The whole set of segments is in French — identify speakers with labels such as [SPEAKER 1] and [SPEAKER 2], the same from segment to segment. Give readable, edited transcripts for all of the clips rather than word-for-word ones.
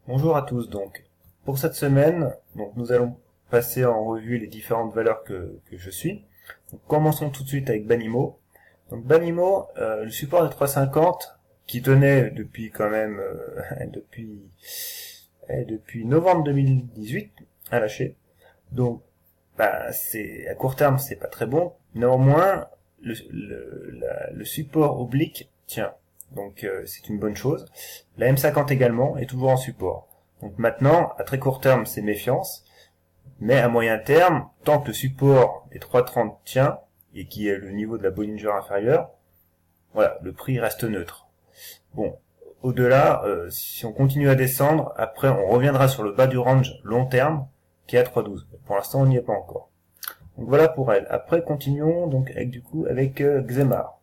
[SPEAKER 1] Bonjour à tous donc. Pour cette semaine, nous allons passer en revue les différentes valeurs que je suis. Donc, commençons tout de suite avec Banimo. Donc Banimo, le support de 3,50 qui tenait depuis quand même depuis novembre 2018 à lâcher. Donc c'est à court terme c'est pas très bon. Néanmoins, le support oblique tient. Donc c'est une bonne chose. La M50 également est toujours en support. Donc maintenant, à très court terme, c'est méfiance. Mais à moyen terme, tant que le support des 3,30 tient, et qui est le niveau de la Bollinger inférieure, voilà, le prix reste neutre. Bon, au-delà, si on continue à descendre, après on reviendra sur le bas du range long terme, qui est à 3,12. Pour l'instant, on n'y est pas encore. Donc voilà pour elle. Après, continuons donc avec Xemar.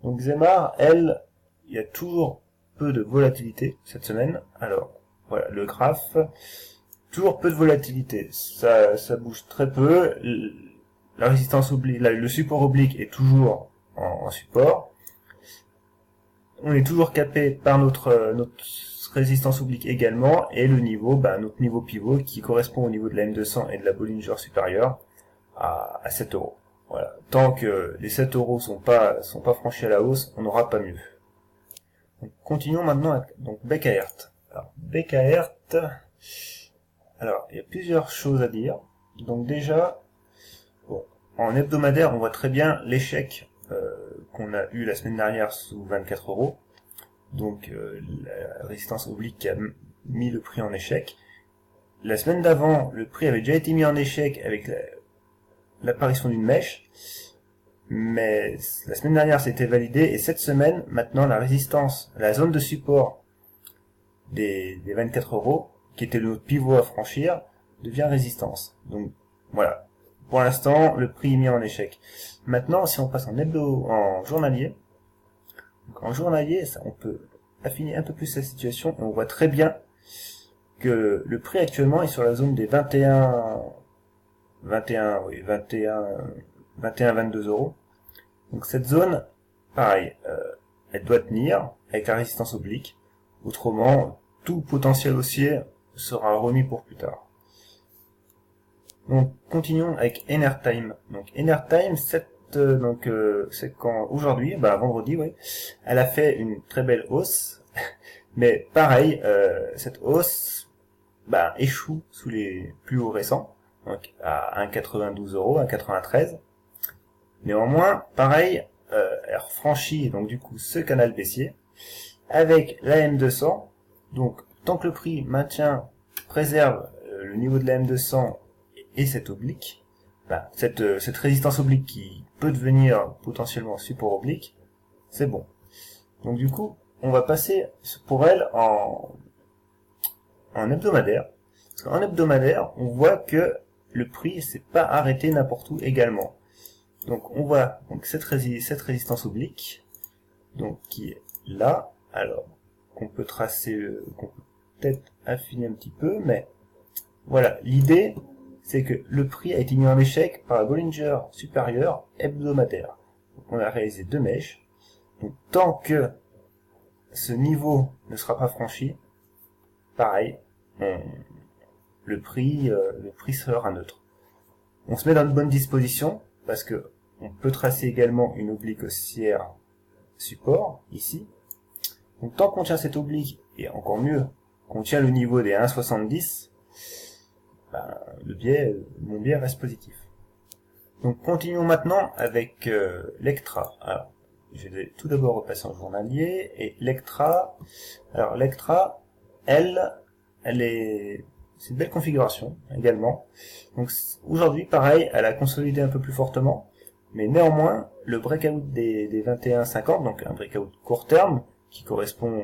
[SPEAKER 1] Donc Xemar, elle, il y a toujours peu de volatilité cette semaine. Alors, voilà, le graphe, toujours peu de volatilité. Ça bouge très peu. La résistance oblique, le support oblique est toujours en support. On est toujours capé par notre résistance oblique également, et le niveau, notre niveau pivot qui correspond au niveau de la M200 et de la Bollinger supérieure à 7 €. Voilà. Tant que les 7 € sont pas franchis à la hausse, on n'aura pas mieux. Donc, continuons maintenant avec Bekaert. Alors, Bekaert, alors, il y a plusieurs choses à dire. Donc déjà, bon, en hebdomadaire, on voit très bien l'échec qu'on a eu la semaine dernière sous 24 €. Donc, la résistance oblique qui a mis le prix en échec. La semaine d'avant, le prix avait déjà été mis en échec avec l'apparition d'une mèche. Mais la semaine dernière, c'était validé. Et cette semaine, maintenant, la résistance, la zone de support des 24 €, qui était notre pivot à franchir, devient résistance. Donc voilà. Pour l'instant, le prix est mis en échec. Maintenant, si on passe en journalier, donc en journalier, on peut affiner un peu plus la situation et on voit très bien que le prix actuellement est sur la zone des 22 €. Donc cette zone, pareil, elle doit tenir avec la résistance oblique. Autrement, tout potentiel haussier sera remis pour plus tard. Donc continuons avec Enertime. Donc Enertime, c'est quand aujourd'hui, vendredi, oui, elle a fait une très belle hausse, mais pareil, cette hausse échoue sous les plus hauts récents, donc à 1,92 €, 1,93. Néanmoins, pareil, elle franchit donc du coup ce canal baissier avec la M200. Donc tant que le prix préserve le niveau de la M200 et cette oblique, cette résistance oblique qui peut devenir potentiellement support oblique, c'est bon. Donc du coup, on va passer pour elle en hebdomadaire. Parce qu'en hebdomadaire, on voit que le prix s'est pas arrêté n'importe où également. Donc on voit cette résistance oblique, donc qui est là, alors qu'on peut tracer, qu'on peut peut-être affiner un petit peu, mais voilà, l'idée c'est que le prix a été mis en échec par la Bollinger supérieure hebdomadaire. Donc on a réalisé deux mèches. Donc tant que ce niveau ne sera pas franchi, pareil, le prix sera neutre. On se met dans de bonnes dispositions parce que on peut tracer également une oblique haussière support ici. Donc tant qu'on tient cette oblique, et encore mieux, qu'on tient le niveau des 1,70, mon biais reste positif. Donc continuons maintenant avec Lectra. Alors, je vais tout d'abord repasser en journalier, et Lectra, alors Lectra, c'est une belle configuration également. Donc aujourd'hui, pareil, elle a consolidé un peu plus fortement, mais néanmoins, le breakout des 21,50, donc un breakout court terme, qui correspond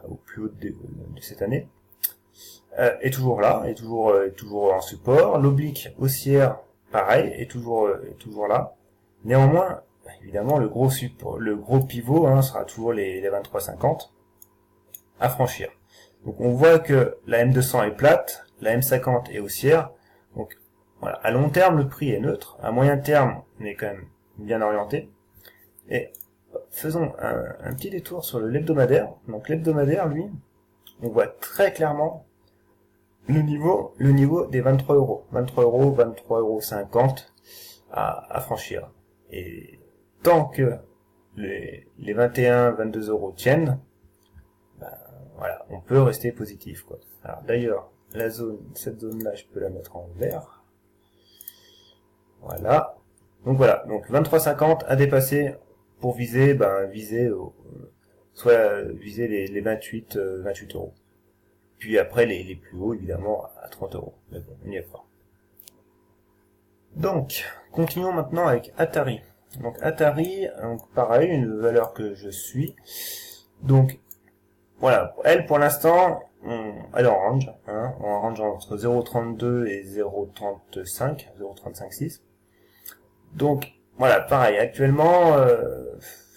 [SPEAKER 1] au plus haut de cette année, est toujours là, est toujours en support. L'oblique haussière, pareil, est toujours là. Néanmoins, évidemment, le gros pivot sera toujours les 23,50 à franchir. Donc on voit que la M200 est plate, la M50 est haussière. Donc voilà, à long terme le prix est neutre, à moyen terme on est quand même bien orienté. Et faisons un petit détour sur l'hebdomadaire. Donc l'hebdomadaire, lui, on voit très clairement le niveau des 23 euros. 23 euros, 23,50 € à franchir. Et tant que les 21, 22 euros tiennent, ben, voilà, on peut rester positif, quoi. Alors, d'ailleurs, cette zone-là, je peux la mettre en vert. Voilà. Donc voilà. Donc, 23,50 à dépasser pour viser, soit viser les 28 euros. Puis après, les plus hauts, évidemment, à 30 euros. Mais bon, on n'y est pas. Donc, continuons maintenant avec Atari. Donc, Atari, donc, pareil, une valeur que je suis. Donc, voilà. Elle, pour l'instant, elle est en range, hein, en range entre 0,32 et 0,35, 0,356. Donc, voilà, pareil. Actuellement,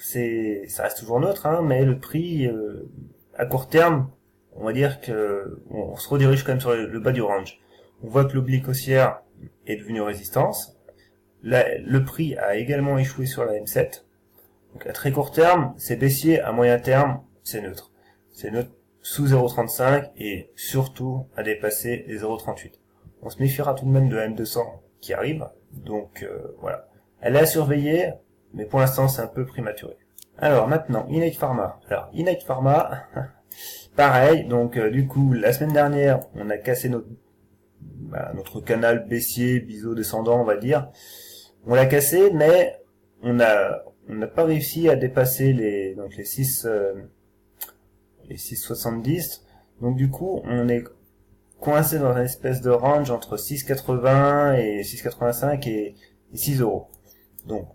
[SPEAKER 1] ça reste toujours neutre, hein, mais le prix, à court terme, on va dire que on se redirige quand même sur le bas du range. On voit que l'oblique haussière est devenue résistance. Le prix a également échoué sur la M7. Donc à très court terme, c'est baissier, à moyen terme, c'est neutre. C'est neutre sous 0,35 et surtout à dépasser les 0,38. On se méfiera tout de même de la M200 qui arrive. Donc voilà. Elle est à surveiller, mais pour l'instant c'est un peu prématuré. Alors maintenant, Innate Pharma. Alors Innate Pharma, pareil, donc du coup, la semaine dernière, on a cassé notre canal baissier, biseau descendant, on va dire. On l'a cassé, mais on n'a pas réussi à dépasser les 6,70. Donc du coup, on est coincé dans une espèce de range entre 6,80 et 6,85 et 6 euros. Donc,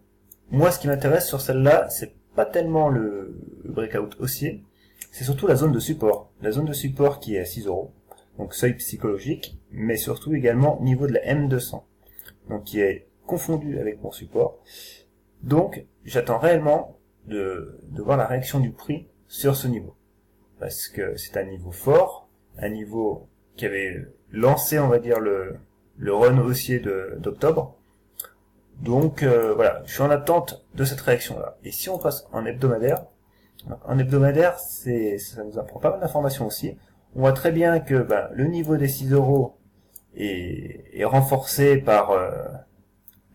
[SPEAKER 1] moi, ce qui m'intéresse sur celle-là, c'est pas tellement le breakout haussier, c'est surtout la zone de support. La zone de support qui est à 6 euros, donc seuil psychologique, mais surtout également niveau de la M200, donc qui est confondu avec mon support. Donc, j'attends réellement de voir la réaction du prix sur ce niveau. Parce que c'est un niveau fort, un niveau qui avait lancé, on va dire, le run haussier d'octobre. Donc, voilà, je suis en attente de cette réaction-là. Et si on passe en hebdomadaire, ça nous apprend pas mal d'informations aussi. On voit très bien que le niveau des 6 euros est renforcé par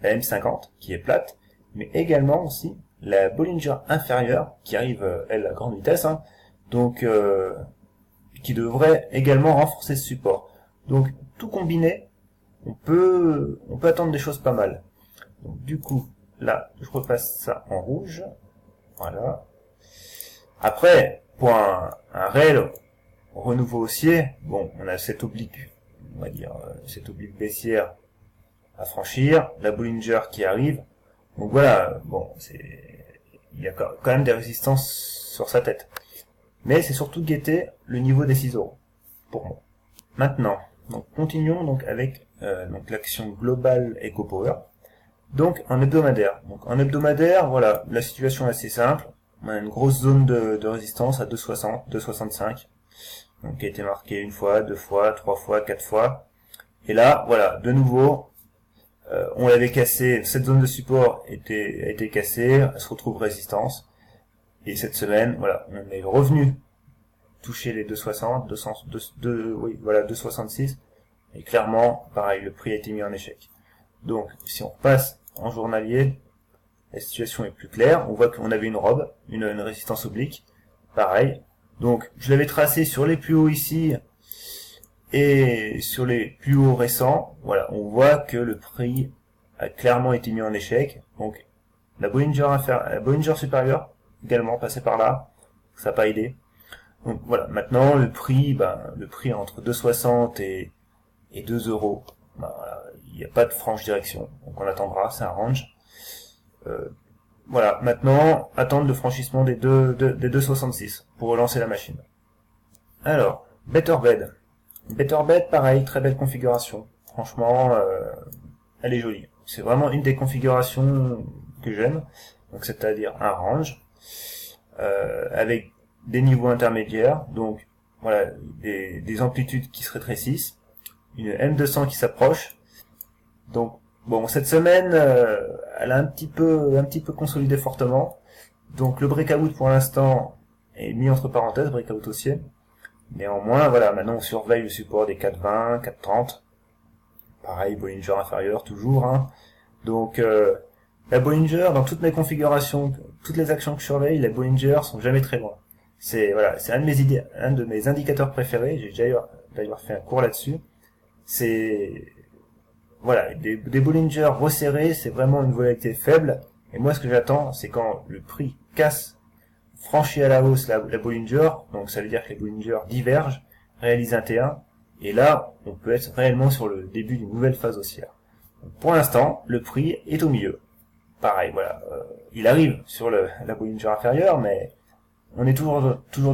[SPEAKER 1] la M50 qui est plate, mais également aussi la Bollinger inférieure qui arrive elle à grande vitesse, hein, donc qui devrait également renforcer ce support. Donc tout combiné, on peut attendre des choses pas mal. Donc du coup, là, je repasse ça en rouge. Voilà. Après, pour un réel renouveau haussier, bon, on a cette oblique, on va dire, cette oblique baissière à franchir, la Bollinger qui arrive. Donc voilà, bon, il y a quand même des résistances sur sa tête. Mais c'est surtout de guetter le niveau des 6 euros, pour moi. Maintenant, donc continuons donc avec l'action globale EcoPower. Donc en hebdomadaire. Donc en hebdomadaire, voilà, la situation est assez simple. On a une grosse zone de résistance à 2,60, 2,65, donc qui a été marquée une fois, deux fois, trois fois, quatre fois. Et là, voilà, de nouveau, on l'avait cassé, cette zone de support a été cassée, elle se retrouve résistance. Et cette semaine, voilà, on est revenu toucher les 2,60, 2,66. Et clairement, pareil, le prix a été mis en échec. Donc, si on repasse en journalier, la situation est plus claire. On voit qu'on avait une robe, une résistance oblique. Pareil. Donc, je l'avais tracé sur les plus hauts ici et sur les plus hauts récents. Voilà, on voit que le prix a clairement été mis en échec. Donc, la Bollinger supérieure également passé par là. Ça n'a pas aidé. Donc voilà, maintenant le prix entre 2,60 et 2 euros. Voilà, il n'y a pas de franche direction. Donc on attendra, c'est un range. Voilà, maintenant, attendre le franchissement des 2,66 pour relancer la machine. Alors, Better Bed. Better Bed, pareil, très belle configuration. Franchement, elle est jolie. C'est vraiment une des configurations que j'aime. Donc c'est-à-dire un range avec des niveaux intermédiaires. Donc voilà, des amplitudes qui se rétrécissent. Une M200 qui s'approche. Donc bon, cette semaine, elle a un petit peu consolidé fortement. Donc le breakout pour l'instant est mis entre parenthèses, breakout haussier. Néanmoins, voilà, maintenant on surveille le support des 4,20, 4,30. Pareil, Bollinger inférieur toujours, hein. Donc, la Bollinger, dans toutes mes configurations, toutes les actions que je surveille, les Bollinger sont jamais très loin. C'est voilà, c'est un de mes indicateurs préférés. J'ai d'ailleurs fait un cours là-dessus. C'est voilà, des Bollinger resserrés, c'est vraiment une volatilité faible. Et moi, ce que j'attends, c'est quand le prix franchit à la hausse la Bollinger, donc ça veut dire que les Bollinger divergent, réalisent un T1, et là, on peut être réellement sur le début d'une nouvelle phase haussière. Donc, pour l'instant, le prix est au milieu. Pareil, voilà, il arrive sur la Bollinger inférieure, mais on est toujours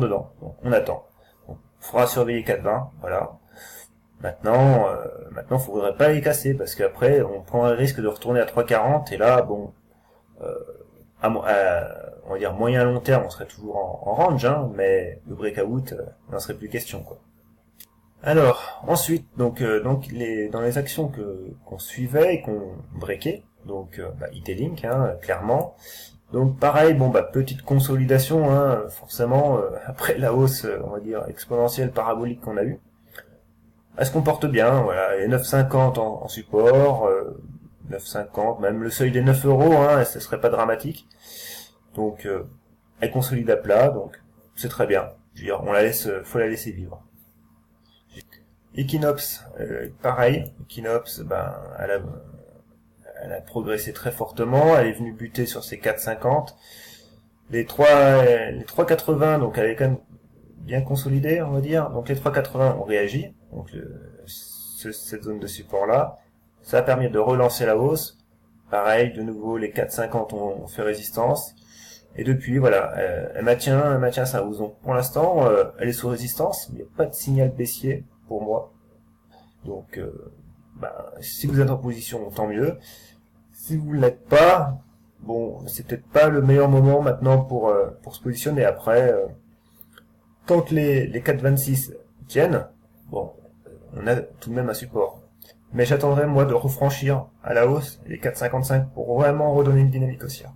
[SPEAKER 1] dedans. Donc, on attend. Donc, il faudra surveiller 4,20, voilà. Maintenant, faudrait pas les casser parce qu'après, on prend un risque de retourner à 3,40 et là, bon, on va dire moyen long terme, on serait toujours en range, hein, mais le breakout, n'en serait plus question, quoi. Alors, ensuite, dans les actions qu'on suivait et qu'on breakait, donc IT-Link, hein, clairement. Donc pareil, bon petite consolidation, hein, forcément, après la hausse, on va dire, exponentielle parabolique qu'on a eue. Elle se comporte bien, voilà, et 9,50 en support, 9,50, même le seuil des 9 euros, hein, ce serait pas dramatique. Donc, elle consolide à plat, donc c'est très bien. Je veux dire, faut la laisser vivre. Equinox, pareil. Equinox, elle a progressé très fortement. Elle est venue buter sur ses 4,50. Les 3,80, donc elle est quand même bien consolidée, on va dire. Donc les 3,80 ont réagi. Donc cette zone de support là, ça a permis de relancer la hausse. Pareil, de nouveau les 4,50 ont fait résistance. Et depuis, voilà, elle maintient sa hausse. Donc pour l'instant, elle est sous résistance, mais il n'y a pas de signal baissier pour moi. Donc, si vous êtes en position, tant mieux. Si vous ne l'êtes pas, bon, c'est peut-être pas le meilleur moment maintenant pour se positionner. Après, tant que les 4,26 tiennent, bon, on a tout de même un support. Mais j'attendrai, moi, de refranchir à la hausse les 4,55 pour vraiment redonner une dynamique haussière.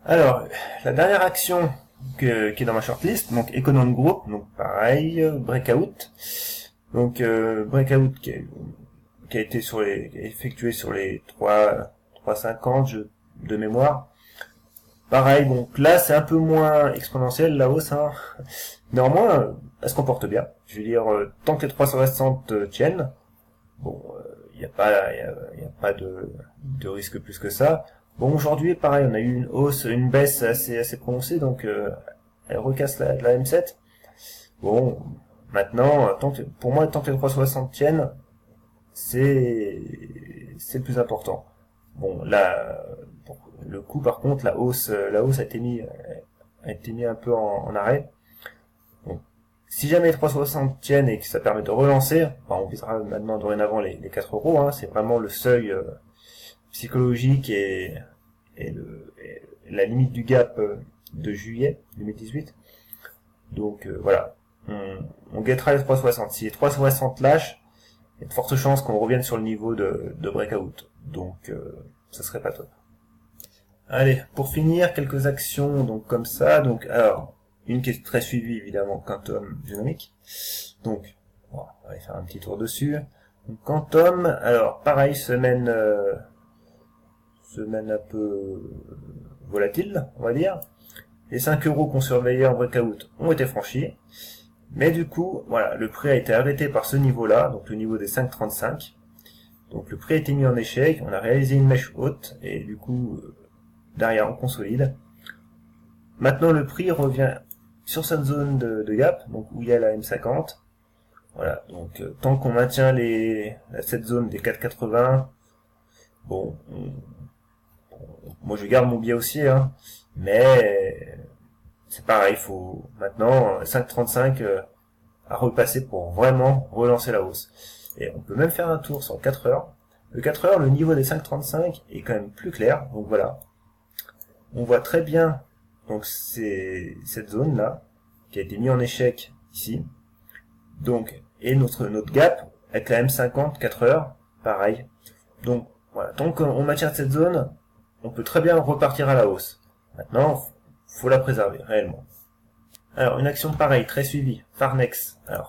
[SPEAKER 1] Alors, la dernière action qui est dans ma shortlist, donc Econom Group, donc pareil, breakout. Donc breakout qui a été effectué sur les 3,50 de mémoire. Pareil, donc là c'est un peu moins exponentiel la hausse, hein. Néanmoins, elle se comporte bien. Je veux dire, tant que les 360 tiennent, bon, il n'y a pas de risque plus que ça. Bon, aujourd'hui, pareil, on a eu une baisse assez prononcée, donc elle recasse la M7. Bon, maintenant, pour moi, tant que les 360 tiennent, c'est le plus important. Bon, là, le coup, par contre, la hausse a été mis un peu en arrêt. Bon, si jamais les 360 tiennent et que ça permet de relancer, on visera maintenant dorénavant les 4 euros, hein, c'est vraiment le seuil psychologique et la limite du gap de juillet 2018. Donc voilà, on guettera les 360. Si les 360 lâchent, il y a de fortes chances qu'on revienne sur le niveau de breakout. Donc ça serait pas top. Allez, pour finir, quelques actions donc comme ça. Donc alors, une qui est très suivie évidemment, Quantum Genomics. Donc on va aller faire un petit tour dessus. Donc, Quantum, alors pareil, semaine un peu volatile, on va dire. Les 5 euros qu'on surveillait en breakout ont été franchis. Mais du coup, voilà, le prix a été arrêté par ce niveau-là, donc le niveau des 5,35. Donc le prix a été mis en échec, on a réalisé une mèche haute, et du coup, derrière on consolide. Maintenant le prix revient sur cette zone de gap, donc où il y a la M50. Voilà, donc tant qu'on maintient cette zone des 4,80, bon, moi je garde mon biais haussier, hein, mais c'est pareil, il faut maintenant 5,35 à repasser pour vraiment relancer la hausse. Et on peut même faire un tour sur 4 heures. Le 4 heures, le niveau des 5,35 est quand même plus clair, donc voilà. On voit très bien donc c'est cette zone là qui a été mise en échec ici. Donc et notre gap avec la M50 4 heures, pareil. Donc voilà, tant qu'on maintient cette zone, on peut très bien repartir à la hausse. Maintenant, faut la préserver réellement. Alors, une action pareille, très suivie. Farnex. Alors,